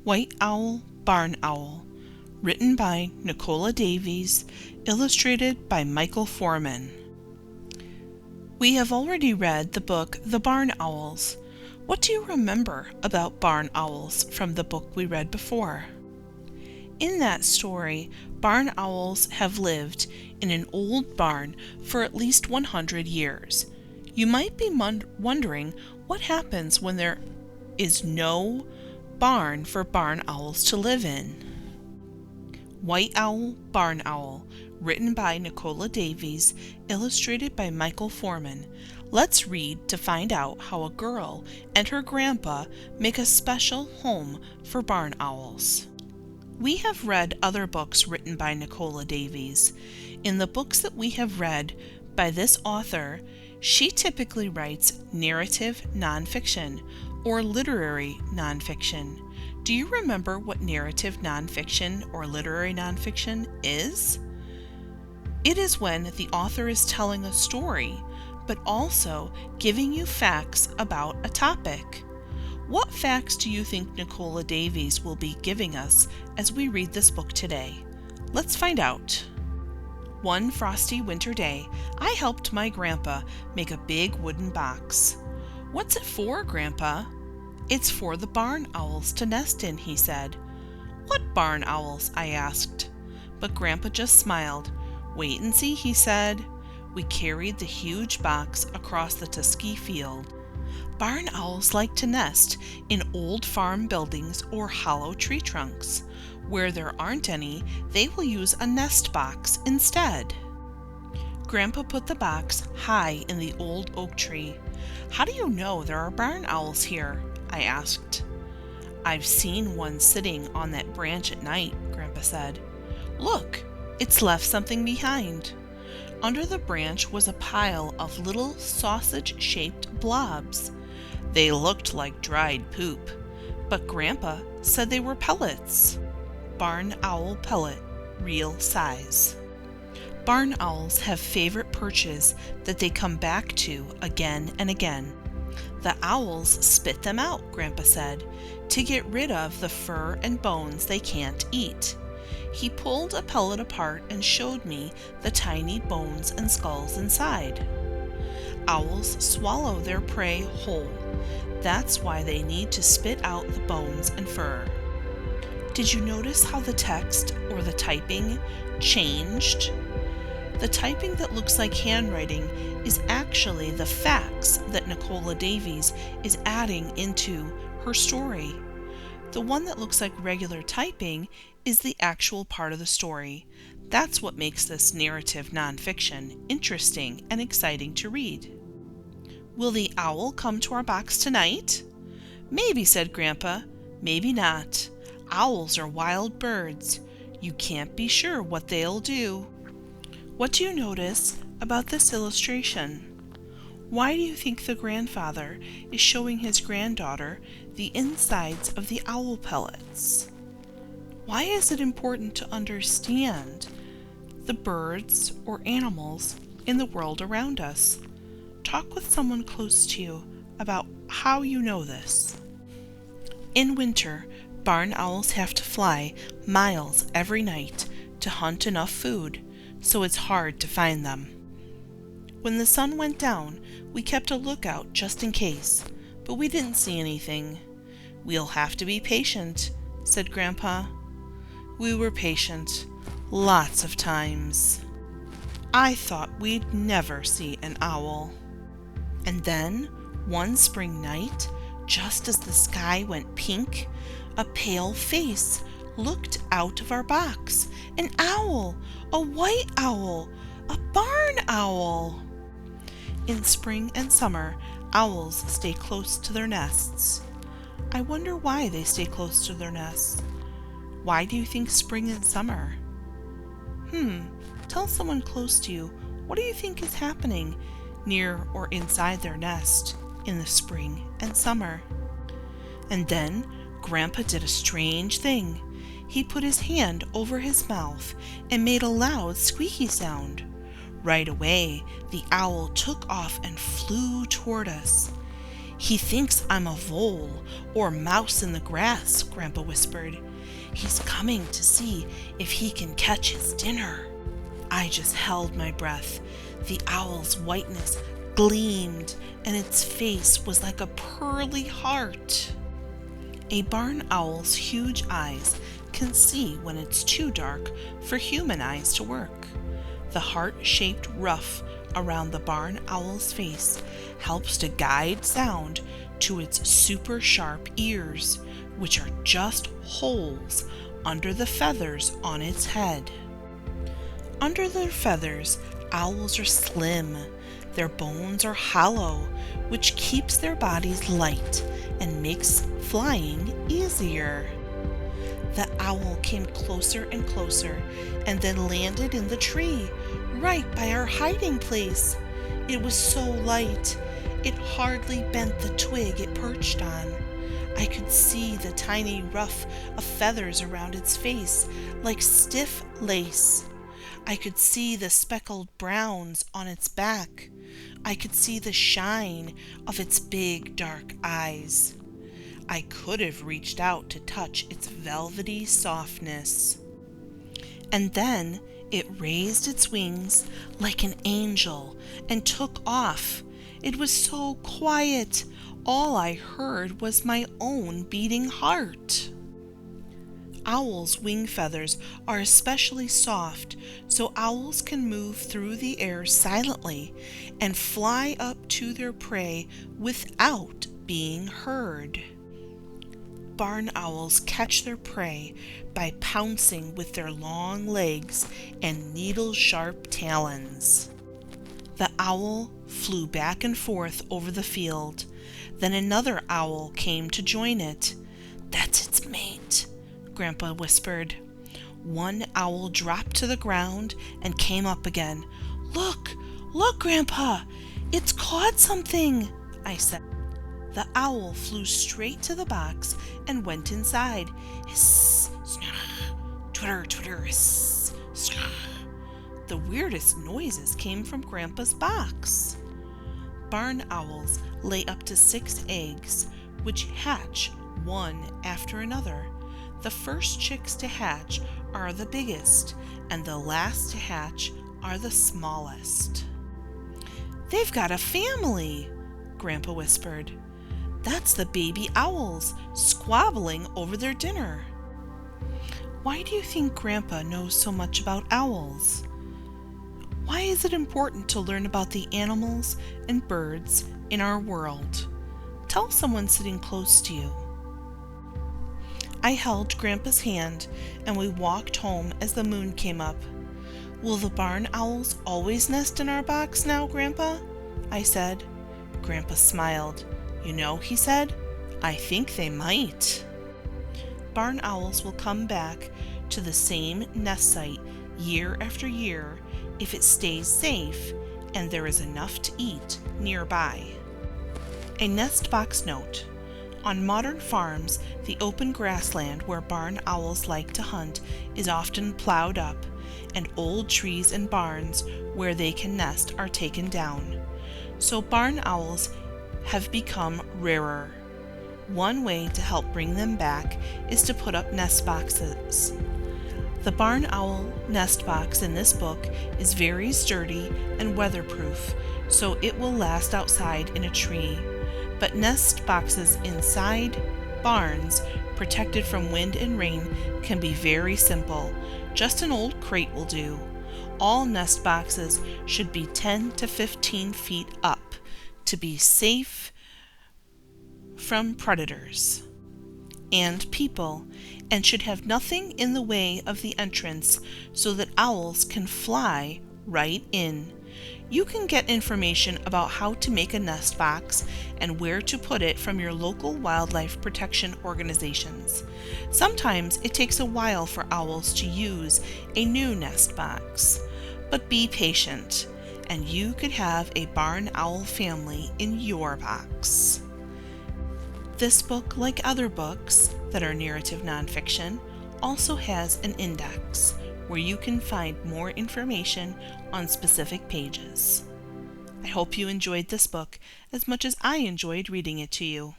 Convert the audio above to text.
White Owl, Barn Owl, written by Nicola Davies, illustrated by Michael Foreman. We have already read the book The Barn Owls. What do you remember about barn owls from the book we read before? In that story, barn owls have lived in an old barn for at least 100 years. You might be wondering what happens when there is no barn for barn owls to live in. White Owl, Barn Owl, written by Nicola Davies, illustrated by Michael Foreman. Let's read to find out how a girl and her grandpa make a special home for barn owls. We have read other books written by Nicola Davies. In the books that we have read by this author, she typically writes narrative nonfiction or literary nonfiction. Do you remember what narrative nonfiction or literary nonfiction is? It is when the author is telling a story, but also giving you facts about a topic. What facts do you think Nicola Davies will be giving us as we read this book today? Let's find out. One frosty winter day, I helped my grandpa make a big wooden box. "What's it for, Grandpa?" "It's for the barn owls to nest in," he said. "What barn owls?" I asked. But Grandpa just smiled. "Wait and see," he said. We carried the huge box across the Tuskegee field. Barn owls like to nest in old farm buildings or hollow tree trunks. Where there aren't any, they will use a nest box instead. Grandpa put the box high in the old oak tree. "How do you know there are barn owls here?" I asked. "I've seen one sitting on that branch at night," Grandpa said. "Look, it's left something behind." Under the branch was a pile of little sausage-shaped blobs. They looked like dried poop, but Grandpa said they were pellets. Barn owl pellet, real size. Barn owls have favorite perches that they come back to again and again. The owls spit them out, Grandpa said, to get rid of the fur and bones they can't eat. He pulled a pellet apart and showed me the tiny bones and skulls inside. Owls swallow their prey whole. That's why they need to spit out the bones and fur. Did you notice how the text or the typing changed? The typing that looks like handwriting is actually the facts that Nicola Davies is adding into her story. The one that looks like regular typing is the actual part of the story. That's what makes this narrative nonfiction interesting and exciting to read. "Will the owl come to our box tonight?" "Maybe," said Grandpa. "Maybe not. Owls are wild birds. You can't be sure what they'll do." What do you notice about this illustration? Why do you think the grandfather is showing his granddaughter the insides of the owl pellets? Why is it important to understand the birds or animals in the world around us? Talk with someone close to you about how you know this. In winter, barn owls have to fly miles every night to hunt enough food, so it's hard to find them. When the sun went down, we kept a lookout just in case, but we didn't see anything. "We'll have to be patient," said Grandpa. We were patient, lots of times. I thought we'd never see an owl. And then, one spring night, just as the sky went pink, a pale face looked out of our box. An owl! A white owl! A barn owl! In spring and summer, owls stay close to their nests. I wonder why they stay close to their nests. Why do you think spring and summer? Tell someone close to you, what do you think is happening near or inside their nest in the spring and summer? And then Grandpa did a strange thing. He put his hand over his mouth and made a loud squeaky sound. Right away, the owl took off and flew toward us. "He thinks I'm a vole or mouse in the grass," Grandpa whispered. "He's coming to see if he can catch his dinner." I just held my breath. The owl's whiteness gleamed, and its face was like a pearly heart. A barn owl's huge eyes can see when it's too dark for human eyes to work. The heart-shaped ruff around the barn owl's face helps to guide sound to its super sharp ears, which are just holes under the feathers on its head. Under their feathers, owls are slim. Their bones are hollow, which keeps their bodies light and makes flying easier. The owl came closer and closer and then landed in the tree, right by our hiding place. It was so light, it hardly bent the twig it perched on. I could see the tiny ruff of feathers around its face, like stiff lace. I could see the speckled browns on its back. I could see the shine of its big dark eyes. I could have reached out to touch its velvety softness. And then it raised its wings like an angel and took off. It was so quiet. All I heard was my own beating heart. Owls' wing feathers are especially soft, so owls can move through the air silently and fly up to their prey without being heard. Barn owls catch their prey by pouncing with their long legs and needle-sharp talons. The owl flew back and forth over the field. Then another owl came to join it. "That's its mate," Grandpa whispered. One owl dropped to the ground and came up again. Look, Grandpa! It's caught something," I said. The owl flew straight to the box and went inside. Hiss, snarr, twitter, twitter, hiss, snarr. The weirdest noises came from Grandpa's box. Barn owls lay up to 6 eggs, which hatch one after another. The first chicks to hatch are the biggest, and the last to hatch are the smallest. "They've got a family," Grandpa whispered. "That's the baby owls squabbling over their dinner." Why do you think Grandpa knows so much about owls? Why is it important to learn about the animals and birds in our world? Tell someone sitting close to you. I held Grandpa's hand and we walked home as the moon came up. "Will the barn owls always nest in our box now, Grandpa?" I said. Grandpa smiled. "You know," he said, "I think they might." Barn owls will come back to the same nest site year after year if it stays safe and there is enough to eat nearby. A nest box note. On modern farms, the open grassland where barn owls like to hunt is often plowed up, and old trees and barns where they can nest are taken down. So barn owls have become rarer. One way to help bring them back is to put up nest boxes. The barn owl nest box in this book is very sturdy and weatherproof, so it will last outside in a tree. But nest boxes inside barns, protected from wind and rain, can be very simple. Just an old crate will do. All nest boxes should be 10 to 15 feet up to be safe from predators and people, and should have nothing in the way of the entrance so that owls can fly right in. You can get information about how to make a nest box and where to put it from your local wildlife protection organizations. Sometimes it takes a while for owls to use a new nest box, but be patient, and you could have a barn owl family in your box. This book, like other books that are narrative nonfiction, also has an index where you can find more information on specific pages. I hope you enjoyed this book as much as I enjoyed reading it to you.